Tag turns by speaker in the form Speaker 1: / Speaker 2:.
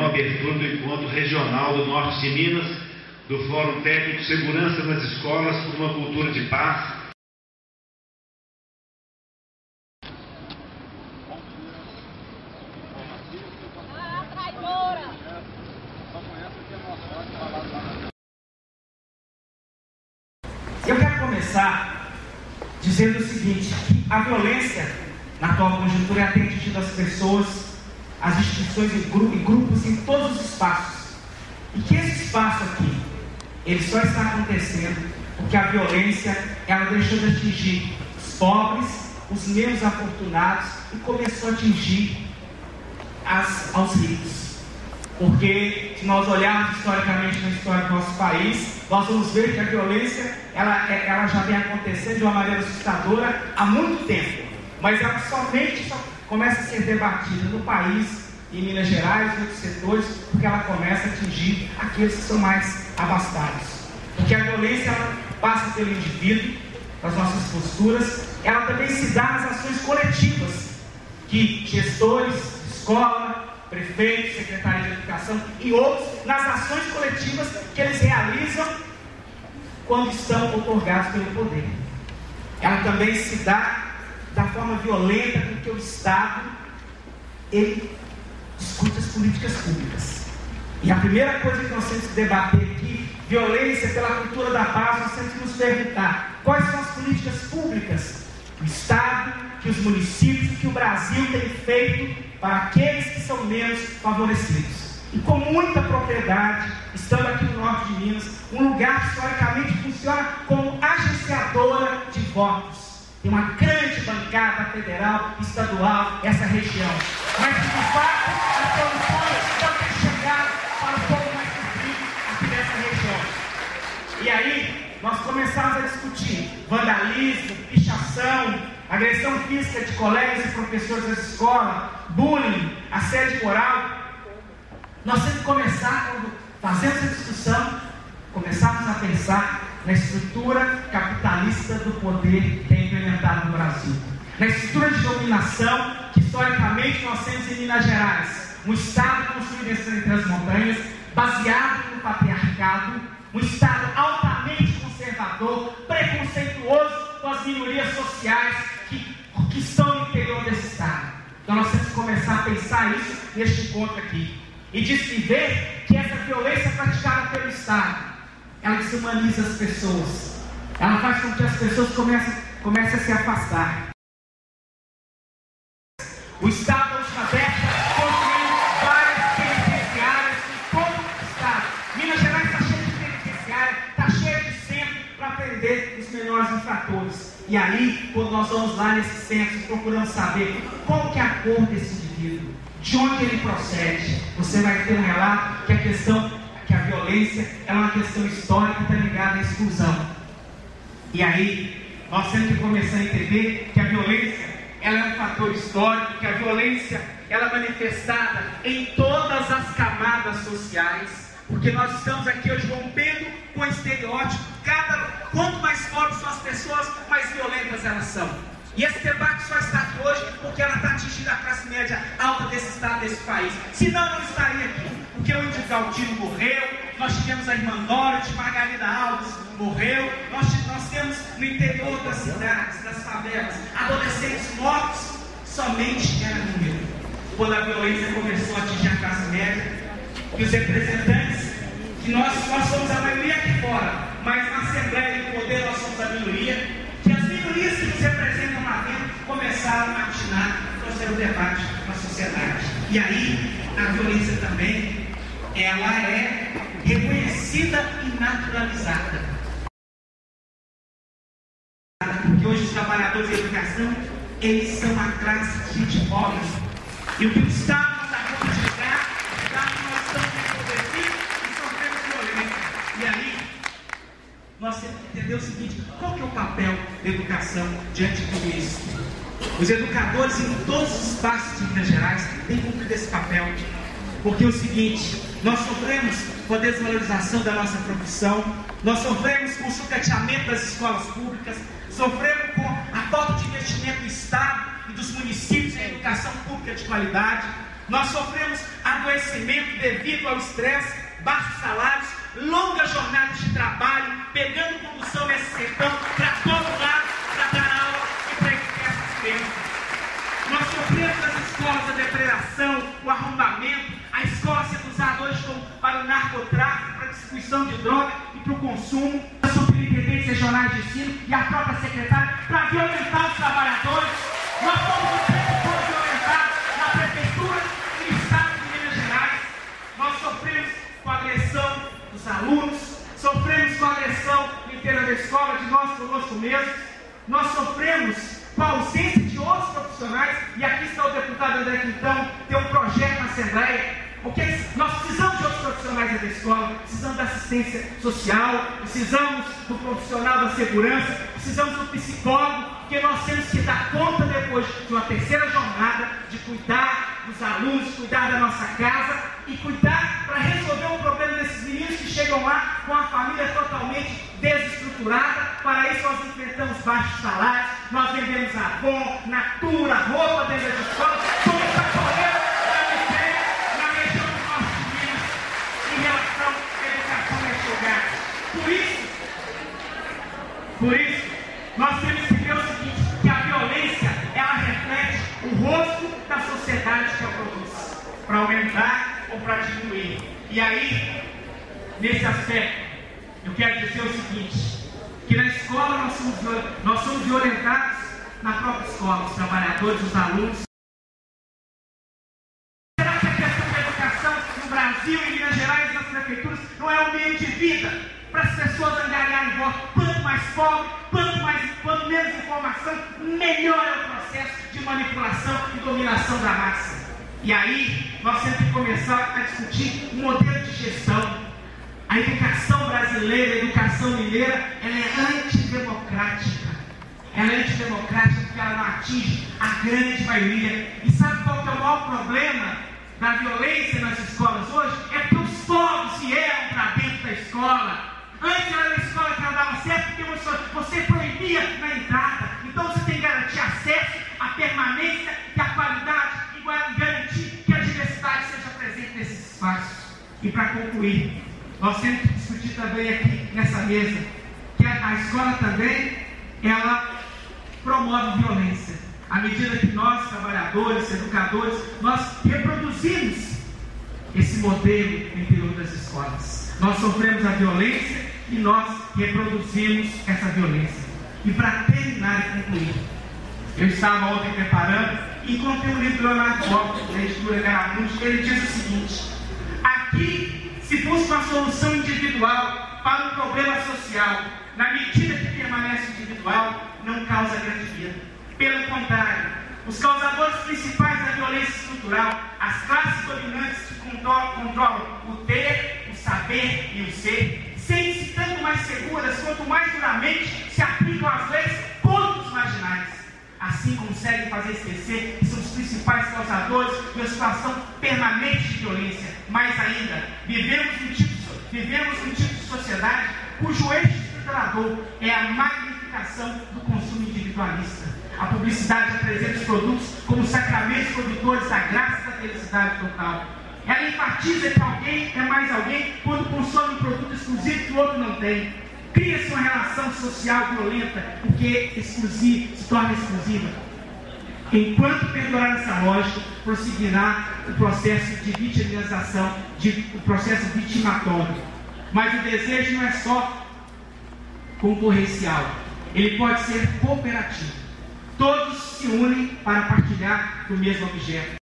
Speaker 1: reunião, a abertura do Encontro Regional do Norte de Minas, do Fórum Técnico Segurança nas Escolas por uma Cultura de Paz.
Speaker 2: Eu quero começar dizendo o seguinte, que a violência na atual conjuntura tem atingido as pessoas, as instituições e grupos em todos os espaços. E que esse espaço aqui, ele só está acontecendo porque a violência, ela deixou de atingir os pobres, os menos afortunados e começou a atingir aos ricos. Porque se nós olharmos historicamente na história do nosso país, nós vamos ver que a violência ela já vem acontecendo de uma maneira assustadora há muito tempo, mas ela somente começa a ser debatida no país, em Minas Gerais e outros setores, porque ela começa a atingir aqueles que são mais abastados. Porque a violência ela passa pelo indivíduo, das nossas posturas, ela também se dá nas ações coletivas, que gestores, escola, prefeitos, secretários de educação e outros, nas ações coletivas que eles realizam quando estão outorgados pelo poder. Ela também se dá da forma violenta com que o Estado ele discute as políticas públicas. E a primeira coisa que nós temos que debater aqui, violência pela cultura da paz, nós temos que nos perguntar quais são as políticas públicas que o Estado, que os municípios, que o Brasil tem feito para aqueles que são menos favorecidos. E com muita propriedade, estamos aqui no norte de Minas, um lugar que historicamente funciona como agenciadora de votos. Tem uma grande bancada federal, estadual, essa região. Mas, de fato, as soluções não têm chegado para o povo mais sofrido aqui nessa região. E aí, nós começamos a discutir vandalismo, pichação, agressão física de colegas e professores da escola, bullying, assédio moral. Nós temos que começar, quando fazemos essa discussão, começarmos a pensar na estrutura capitalista do poder que é implementada no Brasil. Na estrutura de dominação que historicamente nós temos em Minas Gerais. Um Estado construído entre as montanhas, baseado no patriarcado, um Estado altamente conservador, preconceituoso com as minorias sociais que estão no interior desse Estado. Então nós temos que começar a pensar isso neste encontro aqui. E de se ver que essa violência praticada pelo Estado, ela desumaniza as pessoas. Ela faz com que as pessoas comecem a se afastar. O Estado hoje está aberto, construindo várias penitenciárias em todo o Estado. Minas Gerais está cheio de penitenciária, está cheio de centro para prender os menores infratores. E aí, quando nós vamos lá nesses centros, procuramos saber qual que é a cor desse indivíduo, de onde ele procede. Você vai ter um relato que a violência é uma questão histórica que está ligada à exclusão. E aí, nós temos que começar a entender que a violência ela é um fator histórico, que a violência ela é manifestada em todas as camadas sociais, porque nós estamos aqui hoje rompendo com o estereótipo. Quanto mais pobres são as pessoas, mais violentas elas são. E esse debate só está aqui hoje porque ela está atingindo a classe média alta desse estado, desse país. Senão não estaria aqui, porque o índio Galdino morreu, nós tivemos a irmã Dorothy, Margarida Alves morreu, nós temos no interior das cidades, das favelas, adolescentes mortos, somente era número. Quando a violência começou a atingir a classe média, que os representantes, que nós somos a maioria aqui fora, mas na Assembleia e no Poder nós somos a minoria, que as minorias que nos representam lá dentro começaram a atinar, trouxeram o debate na sociedade. E aí, a violência também, ela é reconhecida e naturalizada. Porque hoje os trabalhadores da educação, eles são a classe de gente pobre. E o que o Estado não dá conta de ligar, já que nós estamos empobrecidos e sofremos violência. E aí, nós temos que entender o seguinte: qual que é o papel da educação diante de tudo isso? Os educadores em todos os espaços de Minas Gerais têm cumprido esse papel. Porque é o seguinte, nós sofremos com a desvalorização da nossa profissão, nós sofremos com o sucateamento das escolas públicas, sofremos com a falta de investimento do Estado e dos municípios em educação pública de qualidade. Nós sofremos adoecimento devido ao estresse, baixos salários, longas jornadas de trabalho, pegando condução nesse sertão para todo lado, para dar aula e para educar essas crianças. Nós sofremos nas escolas a depredação, o arrombamento, a escola sendo usada hoje para o narcotráfico, para a distribuição de droga e para o consumo. As superintendentes regionais de ensino e a própria secretária para violentar os trabalhadores. Nós fomos o tempo todo violentados na prefeitura e no estado de Minas Gerais. Nós sofremos com a agressão dos alunos, sofremos com a agressão inteira da escola, de nós conosco mesmos. Nós sofremos com a ausência de outros profissionais, e aqui está o deputado André Quintão, tem um projeto na Assembleia, porque nós precisamos de outros profissionais da escola, precisamos da assistência social, precisamos do profissional da segurança, precisamos do psicólogo, porque nós temos que dar conta depois de uma terceira jornada, de cuidar dos alunos, cuidar da nossa casa e cuidar para resolver o problema desses meninos que chegam lá com a família totalmente desestruturada. Para isso nós enfrentamos baixos salários, nós vendemos Avon, Natura, roupa dentro da escola, somos sacoleiros da miséria na região do norte de Minas em relação à educação neste lugar. Por isso, nós temos que ver o seguinte, que a violência, ela reflete o rosto da sociedade que a produz, para aumentar ou para diminuir. E aí, nesse aspecto, eu quero dizer o seguinte, que na escola nós somos violentados na própria escola, os trabalhadores, os alunos. Será que a questão da educação no Brasil, em Minas Gerais e nas prefeituras não é um meio de vida para as pessoas angariarem voto? Quanto mais pobre, quanto menos informação, melhor é o processo de manipulação e dominação da massa. E aí, nós temos que começar a discutir um modelo de gestão. A educação brasileira, a educação mineira, ela é antidemocrática. Ela é antidemocrática porque ela não atinge a grande maioria. E sabe qual que é o maior problema da violência nas escolas hoje? É porque os pobres vieram para dentro da escola. Antes era na escola que ela dava certo porque você proibia na entrada. Então você tem que garantir acesso, a permanência e a qualidade e garantir que a diversidade seja presente nesses espaços. E para concluir, nós temos que discutir também aqui nessa mesa que a escola também, ela promove violência. À medida que nós, trabalhadores, educadores, nós reproduzimos esse modelo no interior das escolas. Nós sofremos a violência e nós reproduzimos essa violência. E para terminar e concluir, eu estava ontem preparando e encontrei um livro do Leonardo Boff, da editora Garamundi. Ele diz o seguinte: aqui se busca uma solução individual para um problema social. Na medida que permanece individual, não causa grande vida. Pelo contrário, os causadores principais da violência estrutural, as classes dominantes que controlam o ter, o saber e o ser, sentem-se tanto mais seguras quanto mais duramente se aplicam as leis contra os marginais. Assim conseguem fazer esquecer que são os principais causadores de uma situação permanente de violência. Mais ainda, vivemos um tipo de sociedade cujo eixo estruturador é a magnificação do consumo individualista. A publicidade apresenta os produtos como sacramentos produtores da graça e da felicidade total. Ela enfatiza que alguém é mais alguém quando consome um produto exclusivo que o outro não tem. Cria-se uma relação social violenta porque se torna exclusiva. Enquanto perdurar essa lógica, prosseguirá o processo de vitimização, o processo vitimatório. Mas o desejo não é só concorrencial, ele pode ser cooperativo. Todos se unem para partilhar do mesmo objeto.